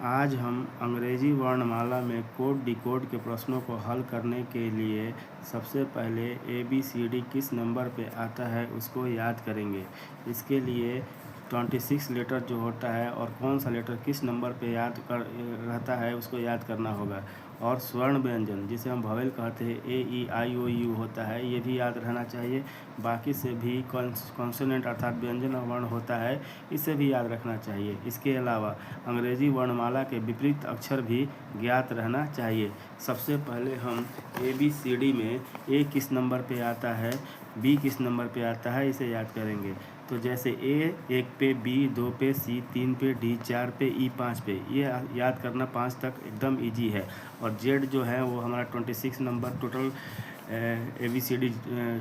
आज हम अंग्रेजी वर्णमाला में कोड डिकोड के प्रश्नों को हल करने के लिए सबसे पहले ABCD किस नंबर पे आता है उसको याद करेंगे। इसके लिए 26 लेटर जो होता है और कौन सा लेटर किस नंबर पे याद कर रहता है उसको याद करना होगा। और स्वर्ण व्यंजन जिसे हम वोवेल कहते हैं AEIOU होता है, ये भी याद रहना चाहिए। बाकी से भी कॉन्सोनेंट अर्थात व्यंजन और वर्ण होता है, इसे भी याद रखना चाहिए। इसके अलावा अंग्रेजी वर्णमाला के विपरीत अक्षर भी ज्ञात रहना चाहिए। सबसे पहले हम ABCD में A किस नंबर पे आता है, B किस नंबर पे आता है, इसे याद करेंगे। तो जैसे A 1 पे, B 2 पे, C 3 पे, D 4 पे, E 5 पे, ये याद करना 5 तक एकदम इजी है। और Z जो है वो हमारा 26 नंबर, टोटल ABCD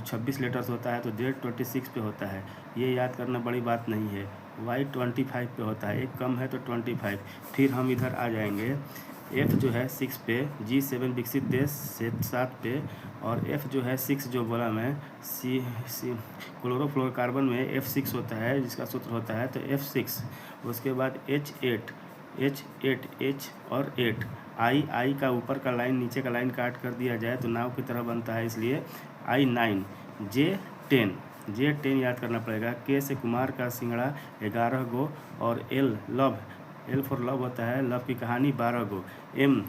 26 लेटर्स होता है, तो Z 26 पे होता है, ये याद करना बड़ी बात नहीं है। Y 25 पे होता है, एक कम है तो 25। फिर हम इधर आ जाएंगे, F जो है 6 पे, G7 विकसित देश 7 पे, और F जो है 6 जो बोला मैं, C क्लोरोफ्लोरोकार्बन में F6 होता है जिसका सूत्र होता है, तो F6। उसके बाद H8 H और 8, I का ऊपर का लाइन नीचे का लाइन काट कर दिया जाए तो नाव की तरह बनता है, इसलिए I9। J10 याद करना पड़ेगा। K से कुमार का सिंगड़ा 11 गो, और L फॉर लव होता है, लव की कहानी 12 गो। M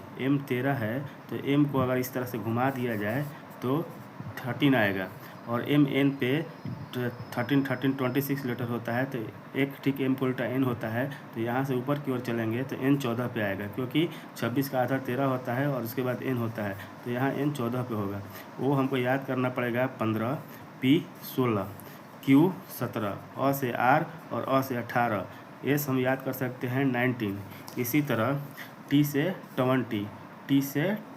13 है, तो M को अगर इस तरह से घुमा दिया जाए तो 13 आएगा। और MN पे 13 26 लेटर होता है, तो एक ठीक M को उल्टा N होता है, तो यहाँ से ऊपर की ओर चलेंगे तो N 14 पे आएगा, क्योंकि 26 का आधा 13 होता है और उसके बाद N होता है, तो यहाँ N 14 पे होगा। वो हमको याद करना पड़ेगा 15, P 16, Q 17, अ से R और अ से 18, S हम याद कर सकते हैं 19। इसी तरह T से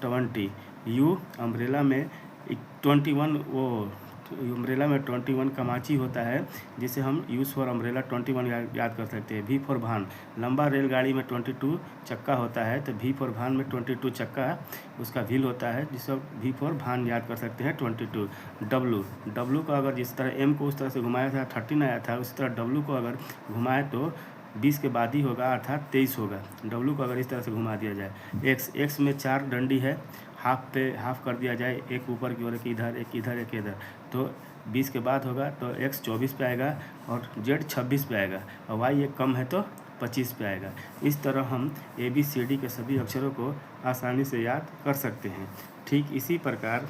20, U अम्ब्रेला में 21, वो अम्ब्रेला में 21 कमाची होता है, जिसे हम यूज़ फॉर अम्ब्रेला 21 याद कर सकते हैं। V फॉर भान, लंबा रेलगाड़ी में 22 चक्का होता है, तो V फॉर भान में 22 चक्का उसका व्हील होता है, जिसको V फॉर भान याद कर सकते हैं 22। W का अगर जिस तरह M को उस तरह से घुमाया था 13 आया था, उसी तरह W को अगर घुमाए तो 20 के बाद ही होगा, अर्थात 23 होगा। W को अगर इस तरह से घुमा दिया जाए। X में 4 डंडी है, हाफ कर दिया जाए, एक ऊपर की ओर, एक इधर एक इधर एक इधर, तो 20 के बाद होगा, तो X 24 पे आएगा और Z 26 पे आएगा, और Y एक कम है तो 25 पे आएगा। इस तरह हम ABCD के सभी अक्षरों को आसानी से याद कर सकते हैं। ठीक इसी प्रकार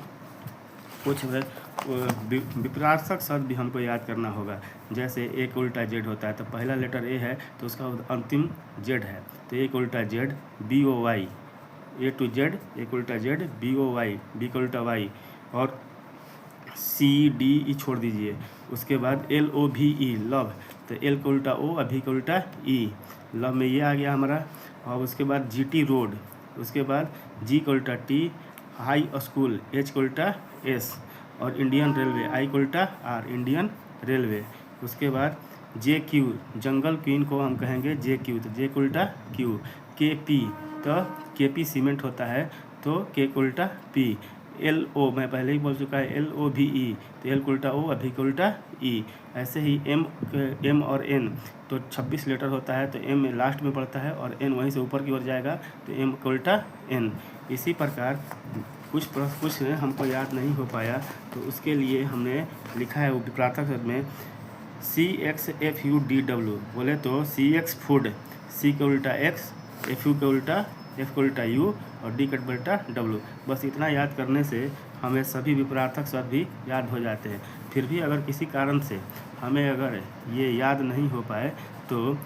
कुछ विपरार्थक शब्द भी हमको याद करना होगा। जैसे एक उल्टा Z होता है, तो पहला लेटर A है तो उसका अंतिम Z है, तो एक उल्टा Z BOY, A to Z एक उल्टा Z BOY, B का उल्टा Y, और CDE छोड़ दीजिए। उसके बाद LOVE लव, तो L का उल्टा O और V का उल्टा E, लव में ये आ गया हमारा। और उसके बाद GT रोड, उसके बाद G का उल्टा T, हाई स्कूल, H का उल्टा S, और इंडियन रेलवे, I का उल्टा R, इंडियन रेलवे। उसके बाद JQ जंगल क्वीन को हम कहेंगे JQ, तो J का उल्टा Q। KP, तो KP सीमेंट होता है, तो K का उल्टा P। LO मैं पहले ही बोल चुका है LOVE, तो L का उल्टा O और V का उल्टा E। ऐसे ही M और N, तो 26 लेटर होता है, तो M लास्ट में पड़ता है और N वहीं से ऊपर की ओर जाएगा, तो M का उल्टा N। इसी प्रकार कुछ हमको याद नहीं हो पाया, तो उसके लिए हमने लिखा है विपरार्थक शब्द में CXFUDW, बोले तो CX फूड, C का उल्टा X, FU का उल्टा, F का उल्टा U, और D का उल्टा W। बस इतना याद करने से हमें सभी विपरार्थक शब्द भी याद हो जाते हैं। फिर भी अगर किसी कारण से हमें अगर ये याद नहीं हो पाए, तो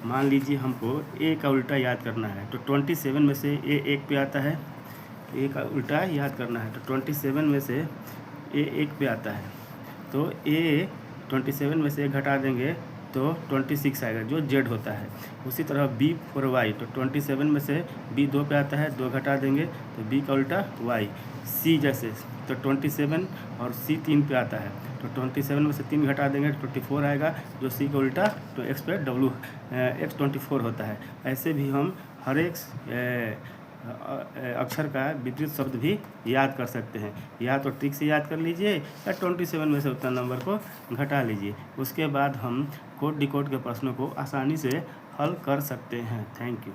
मान लीजिए हमको A का उल्टा याद करना है, तो 27 में से A 1 पे आता है, A का उल्टा याद करना है, तो 27 में से A 1 पे आता है, तो A 27 में से घटा देंगे तो 26 आएगा, जो Z होता है। उसी तरह B फॉर Y, तो 27 में से B 2 पे आता है, 2 घटा देंगे तो B का उल्टा Y। C जैसे, तो 27 और C 3 पे आता है, तो 27 में से 3 घटा देंगे तो 24 आएगा, जो C का उल्टा, तो X पे W X 24 होता है। ऐसे भी हम हर एक अक्षर का विपरीत शब्द भी याद कर सकते हैं। या तो ट्रिक से याद कर लीजिए, या 27 में से उतना नंबर को घटा लीजिए। उसके बाद हम कोड डिकोड के प्रश्नों को आसानी से हल कर सकते हैं। Thank you.